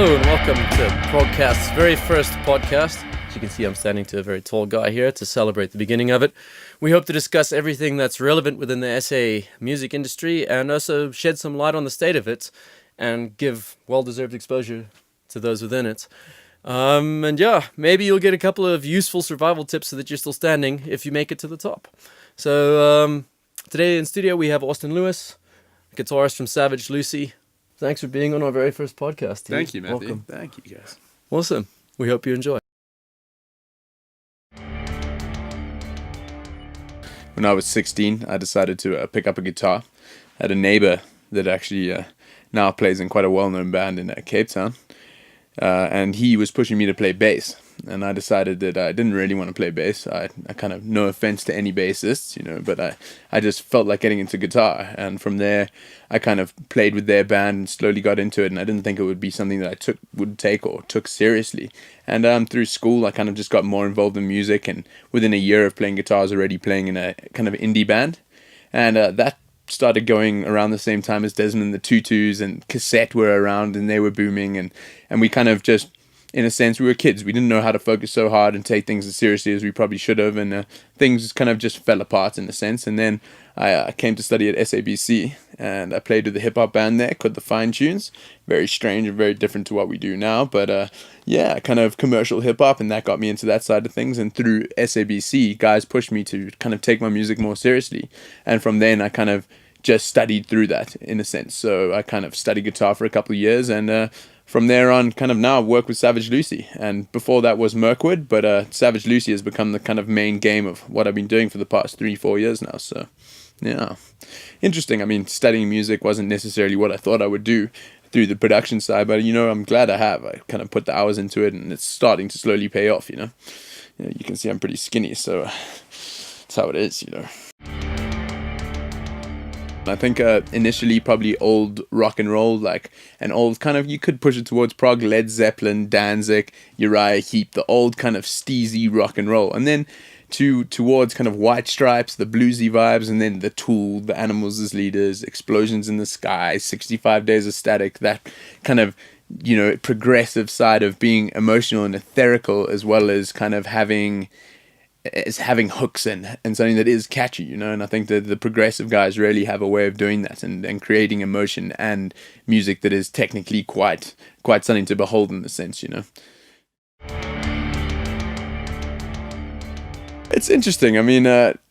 Hello and welcome to PROGcast's very first podcast. As you can see, I'm standing to a very tall guy here to celebrate the beginning of it. We hope to discuss everything that's relevant within the SA music industry and also shed some light on the state of it and give well-deserved exposure to those within it. Maybe you'll get a couple of useful survival tips so that you're still standing if you make it to the top. So today in studio we have Austen Lewis, guitarist from Savage Lucy. Thanks for being on our very first podcast. Thank you, Matthew. Welcome. Thank you, guys. Awesome. We hope you enjoy. When I was 16, I decided to pick up a guitar. I had a neighbor that actually now plays in quite a well-known band in Cape Town. And he was pushing me to play bass. And I decided that I didn't really want to play bass. I kind of, no offense to any bassists, but I just felt like getting into guitar. And from there, I kind of played with their band and slowly got into it. And I didn't think it would be something that I would take or took seriously. And through school, I kind of just got more involved in music. And within a year of playing guitar, I was already playing in a kind of indie band. And that started going around the same time as Desmond the Tutus and Cassette were around and they were booming. And we kind of just, in a sense, we were kids. We didn't know how to focus so hard and take things as seriously as we probably should have, and things kind of just fell apart in a sense. And then I came to study at SABC, and I played with the hip-hop band there called the Fine Tunes. Very strange and very different to what we do now, but kind of commercial hip-hop, and that got me into that side of things. And through SABC, guys pushed me to kind of take my music more seriously. And from then, I kind of just studied through that, in a sense. So I kind of studied guitar for a couple of years, and from there on, kind of now work with Savage Lucy. And before that was Mirkwood, but Savage Lucy has become the kind of main game of what I've been doing for the past 3-4 years now. So, yeah. Interesting. I mean, studying music wasn't necessarily what I thought I would do through the production side, but, I'm glad I have. I kind of put the hours into it, and it's starting to slowly pay off, you can see I'm pretty skinny, so that's how it is, I think initially probably old rock and roll, like an old kind of, you could push it towards prog, Led Zeppelin, Danzig, Uriah Heep, the old kind of steezy rock and roll. And then towards kind of White Stripes, the bluesy vibes, and then the Tool, the Animals as Leaders, Explosions in the Sky, 65 Days of Static, that kind of, progressive side of being emotional and etherical, as well as kind of having hooks and something that is catchy, and I think that the progressive guys really have a way of doing that and creating emotion and music that is technically quite something to behold in the sense, It's interesting. I mean,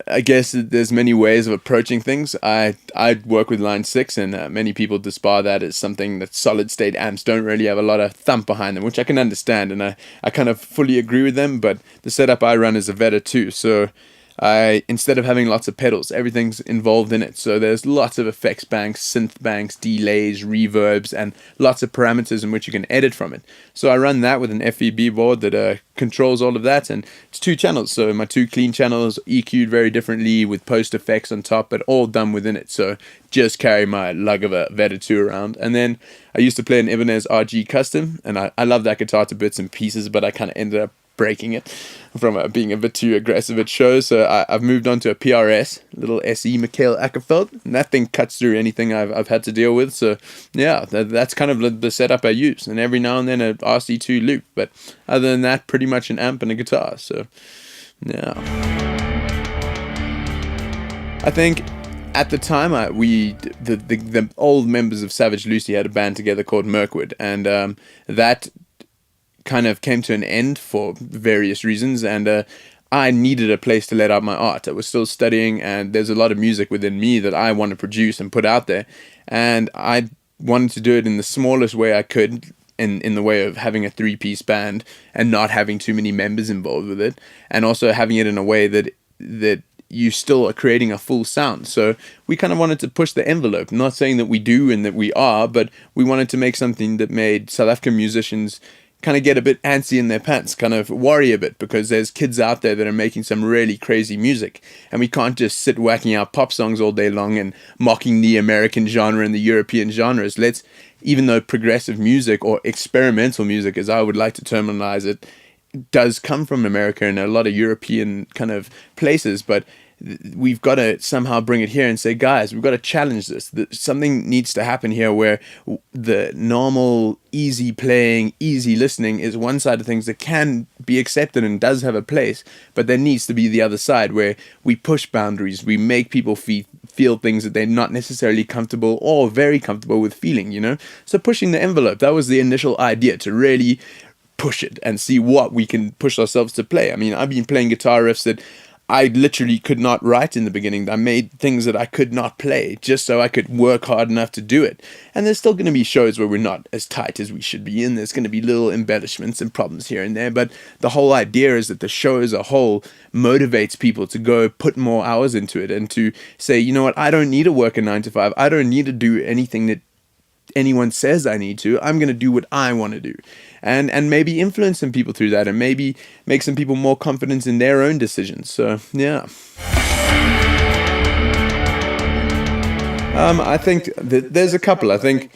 I guess there's many ways of approaching things. I work with Line 6, and many people disbar that as something that solid-state amps don't really have a lot of thump behind them, which I can understand, and I kind of fully agree with them, but the setup I run is a Veta 2, so instead of having lots of pedals, everything's involved in it. So there's lots of effects banks, synth banks, delays, reverbs, and lots of parameters in which you can edit from it. So I run that with an FEB board that controls all of that, and it's 2 channels. So my 2 clean channels EQ'd very differently with post effects on top, but all done within it. So just carry my lug of a Veta 2 around. And then I used to play an Ibanez RG Custom, and I love that guitar to bits and pieces, but I kind of ended up breaking it from being a bit too aggressive at shows. So I've moved on to a PRS, little SE Mikhail Ackerfeld, and that thing cuts through anything I've had to deal with. So yeah, that's kind of the setup I use, and every now and then an RC2 loop, but other than that, pretty much an amp and a guitar. So yeah, I think at the time the old members of Savage Lucy had a band together called Mirkwood, and that kind of came to an end for various reasons, and I needed a place to let out my art. I was still studying, and there's a lot of music within me that I want to produce and put out there, and I wanted to do it in the smallest way I could, in the way of having a 3-piece band and not having too many members involved with it, and also having it in a way that you still are creating a full sound. So we kind of wanted to push the envelope, not saying that we do and that we are, but we wanted to make something that made South African musicians kind of get a bit antsy in their pants, kind of worry a bit, because there's kids out there that are making some really crazy music, and we can't just sit whacking out pop songs all day long and mocking the American genre and the European genres. Let's, even though progressive music or experimental music, as I would like to terminalize it, does come from America and a lot of European kind of places, but we've got to somehow bring it here and say, guys, we've got to challenge this. Something needs to happen here where the normal, easy playing, easy listening is one side of things that can be accepted and does have a place, but there needs to be the other side where we push boundaries, we make people feel things that they're not necessarily comfortable or very comfortable with feeling, you know? So pushing the envelope, that was the initial idea, to really push it and see what we can push ourselves to play. I mean, I've been playing guitar riffs that I literally could not write in the beginning. I made things that I could not play just so I could work hard enough to do it. And there's still going to be shows where we're not as tight as we should be in. There's going to be little embellishments and problems here and there. But the whole idea is that the show as a whole motivates people to go put more hours into it and to say, you know what, I don't need to work a 9 to 5. I don't need to do anything that anyone says I need to. I'm going to do what I want to do. And maybe influence some people through that, and maybe make some people more confident in their own decisions. So, yeah. I think there's a couple. I think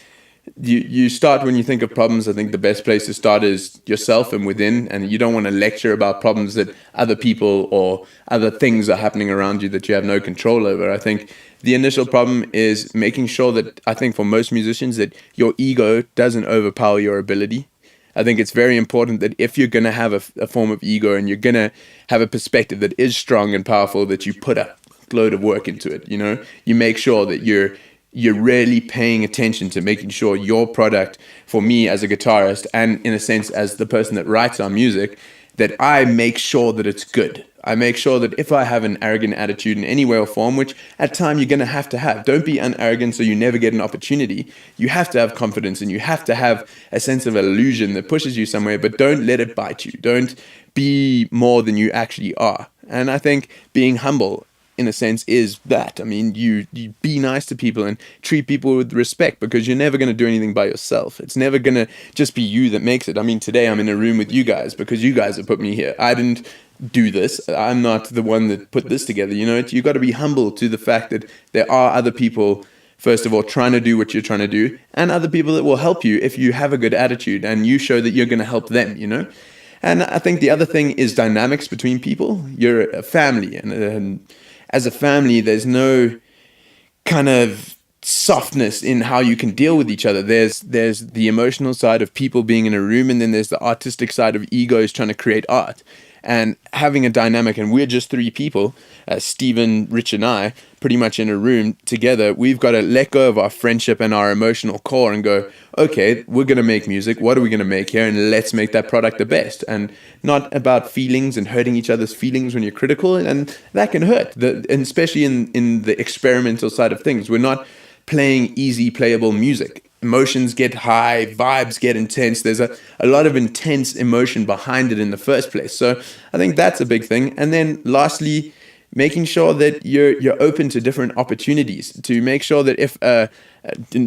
you start when you think of problems. I think the best place to start is yourself and within, and you don't want to lecture about problems that other people or other things are happening around you that you have no control over. I think the initial problem is making sure that, I think for most musicians, that your ego doesn't overpower your ability. I think it's very important that if you're going to have a form of ego and you're going to have a perspective that is strong and powerful, that you put a load of work into it, you know? You make sure that you're really paying attention to making sure your product, for me as a guitarist and in a sense as the person that writes our music, that I make sure that it's good. I make sure that if I have an arrogant attitude in any way or form, which at time you're going to have, don't be unarrogant so you never get an opportunity. You have to have confidence and you have to have a sense of illusion that pushes you somewhere, but don't let it bite you. Don't be more than you actually are. And I think being humble, in a sense, is that. I mean, you be nice to people and treat people with respect, because you're never going to do anything by yourself. It's never going to just be you that makes it. I mean, today I'm in a room with you guys because you guys have put me here. I didn't do this. I'm not the one that put this together. You know, you got to be humble to the fact that there are other people, first of all, trying to do what you're trying to do, and other people that will help you if you have a good attitude and you show that you're going to help them, you know. And I think the other thing is dynamics between people. You're a family, and as a family, there's no kind of softness in how you can deal with each other. There's the emotional side of people being in a room, and then there's the artistic side of egos trying to create art. And having a dynamic, and we're just three people, Stephen, Rich, and I, pretty much in a room together. We've got to let go of our friendship and our emotional core and go, okay, we're going to make music. What are we going to make here? And let's make that product the best. And not about feelings and hurting each other's feelings when you're critical. And that can hurt, and especially in the experimental side of things. We're not playing easy, playable music. Emotions get high, vibes get intense. There's a lot of intense emotion behind it in the first place. So I think that's a big thing. And then lastly, making sure that you're open to different opportunities, to make sure that if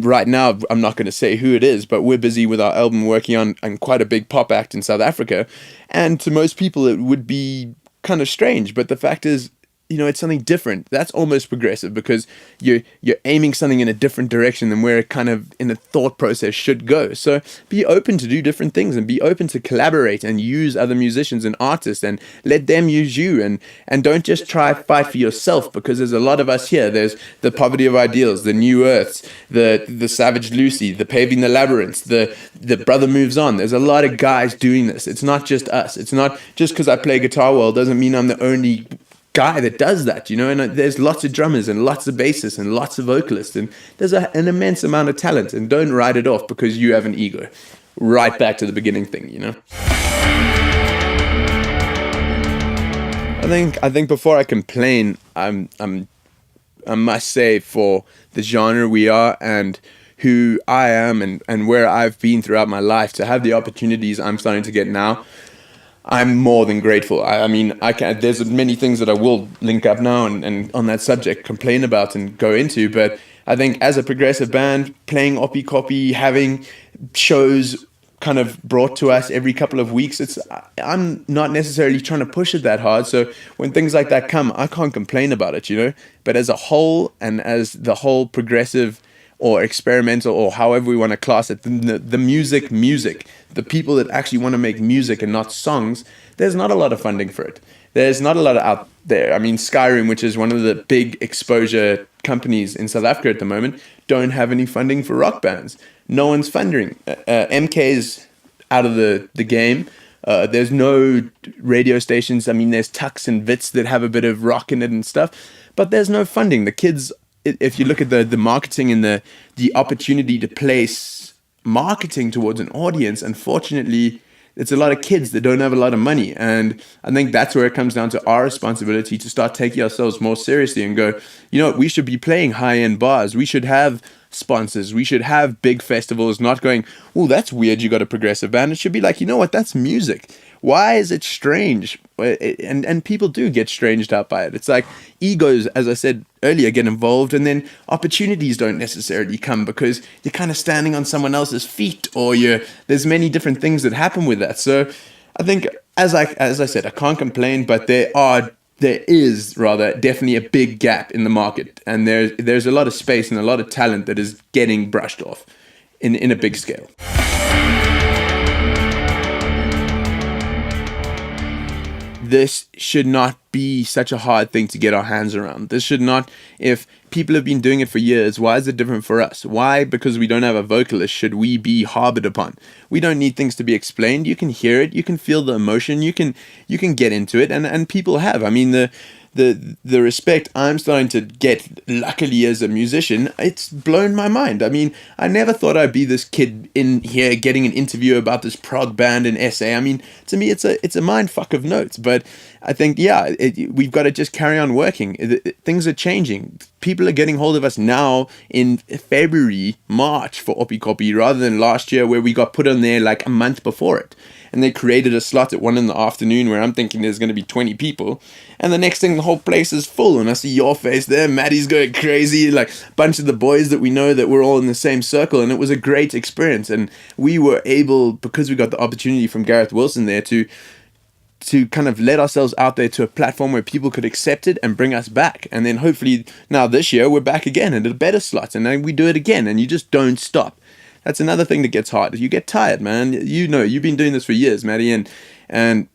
right now, I'm not going to say who it is, but we're busy with our album working on quite a big pop act in South Africa. And to most people, it would be kind of strange. But the fact is, you know, it's something different. That's almost progressive, because you're aiming something in a different direction than where it kind of in the thought process should go. So be open to do different things and be open to collaborate and use other musicians and artists and let them use you, and don't just try to fight for yourself, because there's a lot of us here. There's the Poverty of Ideals, the New Earths, the Savage Lucy, the Paving the Labyrinth, the Brother Moves On. There's a lot of guys doing this. It's not just us. It's not just because I play guitar well doesn't mean I'm the only guy that does that, you know. And there's lots of drummers and lots of bassists and lots of vocalists, and there's an immense amount of talent. And don't write it off because you have an ego. Right back to the beginning thing, you know. I think before I complain, I must say, for the genre we are and who I am and where I've been throughout my life, to have the opportunities I'm starting to get now, I'm more than grateful. I mean, there's many things that I will link up now and on that subject complain about and go into, but I think as a progressive band, playing Oppie Copy, having shows kind of brought to us every couple of weeks, I'm not necessarily trying to push it that hard. So when things like that come, I can't complain about it, you know. But as a whole, and as the whole progressive or experimental, or however we want to class it, the music, the people that actually want to make music and not songs, there's not a lot of funding for it. There's not a lot out there. I mean, Skyrim, which is one of the big exposure companies in South Africa at the moment, don't have any funding for rock bands. No one's funding. MK's out of the game. There's no radio stations. I mean, there's Tux and Vits that have a bit of rock in it and stuff, but there's no funding. The kids, if you look at the marketing and the opportunity to place marketing towards an audience, unfortunately, it's a lot of kids that don't have a lot of money. And I think that's where it comes down to our responsibility to start taking ourselves more seriously and go, you know what, we should be playing high-end bars. We should have sponsors. We should have big festivals, not going, oh, that's weird, you got a progressive band. It should be like, you know what, that's music. Why is it strange? And people do get stranged out by it. It's like egos, as I said earlier, get involved, and then opportunities don't necessarily come because you're kind of standing on someone else's feet, or there's many different things that happen with that. So I think, as I said, I can't complain, but there is rather definitely a big gap in the market, and there's a lot of space and a lot of talent that is getting brushed off in a big scale. This should not be such a hard thing to get our hands around. This should not, if people have been doing it for years, why is it different for us? Why, because we don't have a vocalist, should we be harbored upon? We don't need things to be explained. You can hear it, you can feel the emotion, you can get into it, and people have. I mean, the respect I'm starting to get, luckily as a musician, it's blown my mind. I mean, I never thought I'd be this kid in here getting an interview about this prog band in SA. I mean, to me, it's a mind fuck of notes. But I think, yeah, we've got to just carry on working. Things are changing. People are getting hold of us now in February, March for Oppie Copy, rather than last year where we got put on there like a month before it. And they created a slot at 1 PM where I'm thinking there's going to be 20 people. And the next thing, the whole place is full. And I see your face there. Maddie's going crazy. Like a bunch of the boys that we know that we're all in the same circle. And it was a great experience. And we were able, because we got the opportunity from Gareth Wilson there, to kind of let ourselves out there to a platform where people could accept it and bring us back. And then hopefully now this year we're back again at a better slot. And then we do it again. And you just don't stop. That's another thing that gets hard. You get tired, man. You know, you've been doing this for years, Maddie, and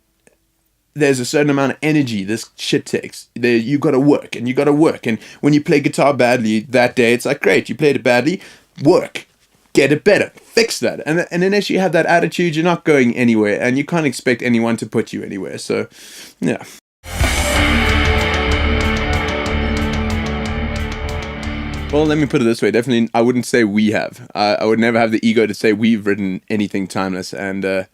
there's a certain amount of energy this shit takes. You got to work, and you got to work. And when you play guitar badly that day, it's like, great, you played it badly. Work, get it better, fix that. And unless you have that attitude, you're not going anywhere, and you can't expect anyone to put you anywhere. So, yeah. Well, let me put it this way. Definitely, I wouldn't say we have. I would never have the ego to say we've written anything timeless. And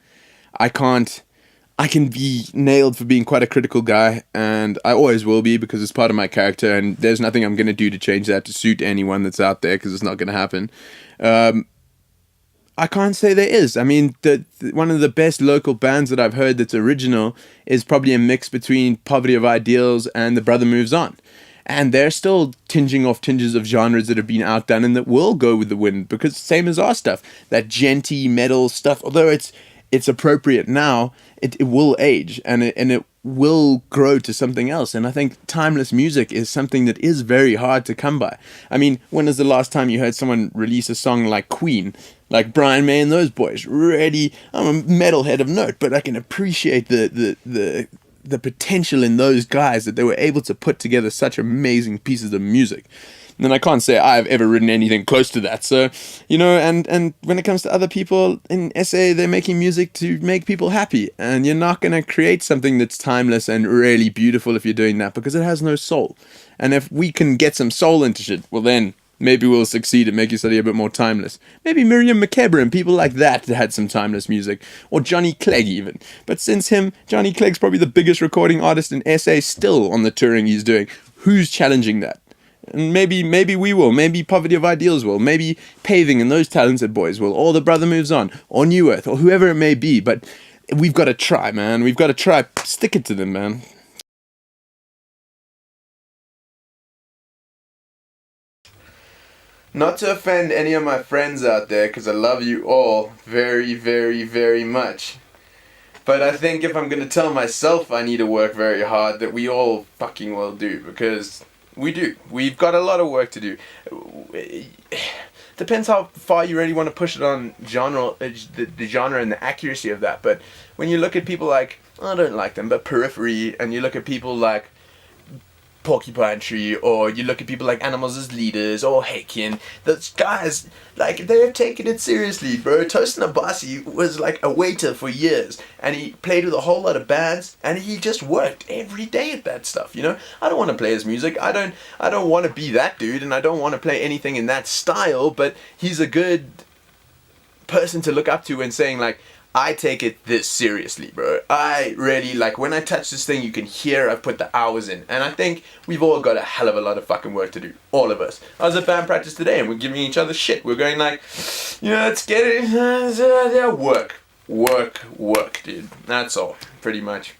I can be nailed for being quite a critical guy. And I always will be, because it's part of my character. And there's nothing I'm going to do to change that to suit anyone that's out there, because it's not going to happen. I can't say there is. I mean, one of the best local bands that I've heard that's original is probably a mix between Poverty of Ideals and The Brother Moves On. And they're still tinging off tinges of genres that have been outdone and that will go with the wind, because same as our stuff, that djenty metal stuff, although it's appropriate now, it will age and it will grow to something else. And I think timeless music is something that is very hard to come by. I mean, when was the last time you heard someone release a song like Queen, like Brian May and those boys? Really, I'm a metalhead of note, but I can appreciate the potential in those guys, that they were able to put together such amazing pieces of music. And I can't say I've ever written anything close to that. So, you know, and when it comes to other people in SA, they're making music to make people happy. And you're not going to create something that's timeless and really beautiful if you're doing that, because it has no soul. And if we can get some soul into shit, well then maybe we'll succeed at making something a bit more timeless. Maybe Miriam Makeba and people like that had some timeless music. Or Johnny Clegg even. But since him, Johnny Clegg's probably the biggest recording artist in SA still on the touring he's doing. Who's challenging that? And maybe we will. Maybe Poverty of Ideals will. Maybe Paving and those talented boys will. Or The Brother Moves On. Or New Earth. Or whoever it may be. But we've got to try, man. We've got to try. Stick it to them, man. Not to offend any of my friends out there, because I love you all very, very, very much. But I think if I'm going to tell myself I need to work very hard, that we all fucking well do, because we do. We've got a lot of work to do. depends how far you really want to push it on genre, the genre and the accuracy of that. But when you look at people like, I don't like them, but Periphery, and you look at people like Porcupine Tree, or you look at people like Animals as Leaders, or Hakian, those guys, like, they've taken it seriously, bro. Tosin Abasi was like a waiter for years, and he played with a whole lot of bands, and he just worked every day at that stuff, you know? I don't want to play his music, I don't want to be that dude, and I don't want to play anything in that style, but he's a good person to look up to and saying, like, I take it this seriously, bro. I really, like, when I touch this thing, you can hear I've put the hours in. And I think we've all got a hell of a lot of fucking work to do. All of us. I was at band practice today and we're giving each other shit. We're going like, you know, let's get it. Work, dude. That's all, pretty much.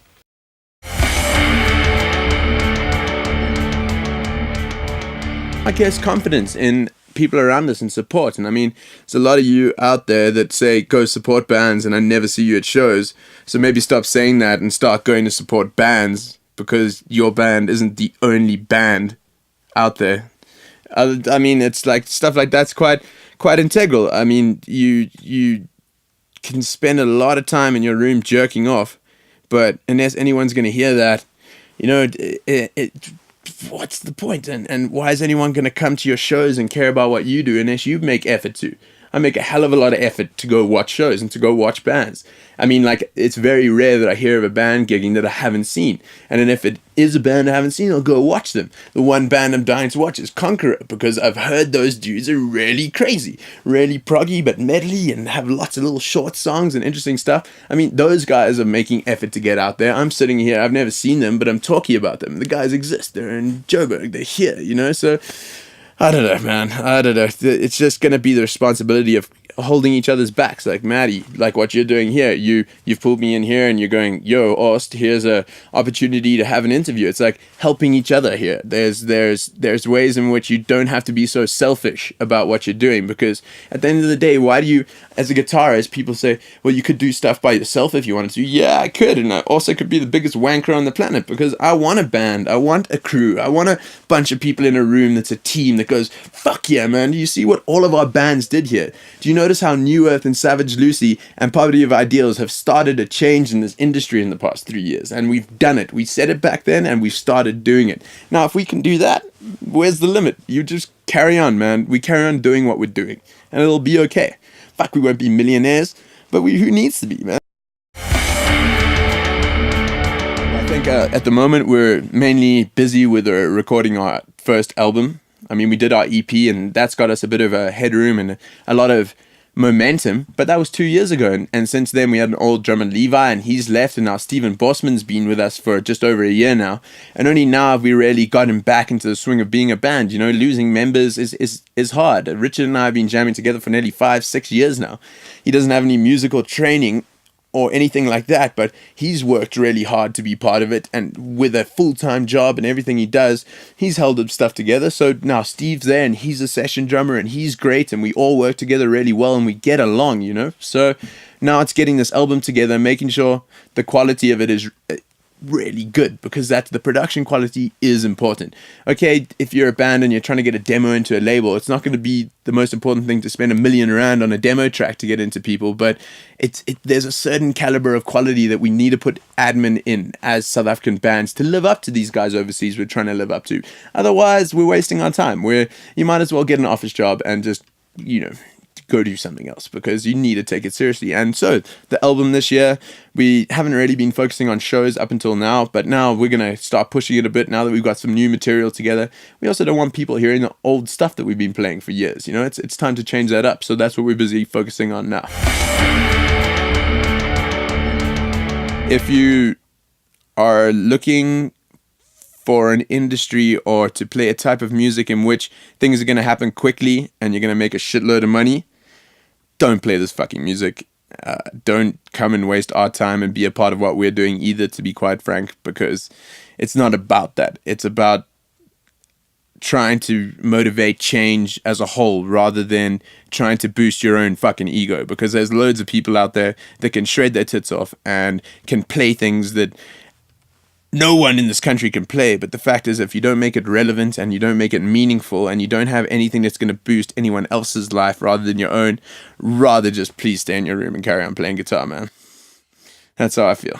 I guess confidence in people around us and support. And I mean, there's a lot of you out there that say go support bands and I never see you at shows, so maybe stop saying that and start going to support bands, because your band isn't the only band out there. I mean, it's like stuff like that's quite integral. I mean, you can spend a lot of time in your room jerking off, but unless anyone's going to hear that, you know, what's the point? And why is anyone going to come to your shows and care about what you do unless you make effort to? I make a hell of a lot of effort to go watch shows and to go watch bands. I mean, like, it's very rare that I hear of a band gigging that I haven't seen. And then if it is a band I haven't seen, I'll go watch them. The one band I'm dying to watch is Conqueror, because I've heard those dudes are really crazy, really proggy but medley, and have lots of little short songs and interesting stuff. I mean, those guys are making effort to get out there. I'm sitting here, I've never seen them, but I'm talking about them. The guys exist. They're in Joburg. They're here, you know? So I don't know, man. I don't know. It's just going to be the responsibility of holding each other's backs. Like, Maddie, like what you're doing here. You've pulled me in here and you're going, yo, Aust, here's a opportunity to have an interview. It's like helping each other here. There's ways in which you don't have to be so selfish about what you're doing, because at the end of the day, why do you, as a guitarist, people say, well, you could do stuff by yourself if you wanted to. Yeah, I could. And I also could be the biggest wanker on the planet, because I want a band. I want a crew. I want a bunch of people in a room that's a team that goes, fuck yeah, man. Do you see what all of our bands did here? Do you notice how New Earth and Savage Lucy and Poverty of Ideals have started a change in this industry in the past 3 years? And we've done it. We said it back then and we've started doing it. Now, if we can do that, where's the limit? You just carry on, man. We carry on doing what we're doing and it'll be okay. Fuck, we won't be millionaires, but who needs to be, man? I think at the moment we're mainly busy with recording our first album. I mean, we did our EP and that's got us a bit of a headroom and a lot of momentum, but that was 2 years ago, and since then we had an old drummer, Levi, and he's left, and now Stephen Bossman's been with us for just over a year now, and only now have we really gotten back into the swing of being a band. You know, losing members is hard. Richard and I have been jamming together for nearly 5-6 years now. He doesn't have any musical training or anything like that, but he's worked really hard to be part of it, and with a full-time job and everything he does, he's held up stuff together. So now Steve's there and he's a session drummer and he's great, and we all work together really well and we get along, you know. So now it's getting this album together, making sure the quality of it is really good, because the production quality is important. Okay, if you're a band and you're trying to get a demo into a label, it's not going to be the most important thing to spend $1 million around on a demo track to get into people, but there's a certain caliber of quality that we need to put admin in as South African bands to live up to these guys overseas we're trying to live up to. Otherwise, we're wasting our time. You might as well get an office job and just, you know, go do something else, because you need to take it seriously. And so the album this year, we haven't really been focusing on shows up until now, but now we're going to start pushing it a bit now that we've got some new material together. We also don't want people hearing the old stuff that we've been playing for years. You know, it's time to change that up. So that's what we're busy focusing on now. If you are looking for an industry or to play a type of music in which things are going to happen quickly and you're going to make a shitload of money, don't play this fucking music. Don't come and waste our time and be a part of what we're doing either, to be quite frank, because it's not about that. It's about trying to motivate change as a whole rather than trying to boost your own fucking ego, because there's loads of people out there that can shred their tits off and can play things that no one in this country can play. But the fact is, if you don't make it relevant and you don't make it meaningful and you don't have anything that's going to boost anyone else's life rather than your own, rather just please stay in your room and carry on playing guitar, man. That's how I feel.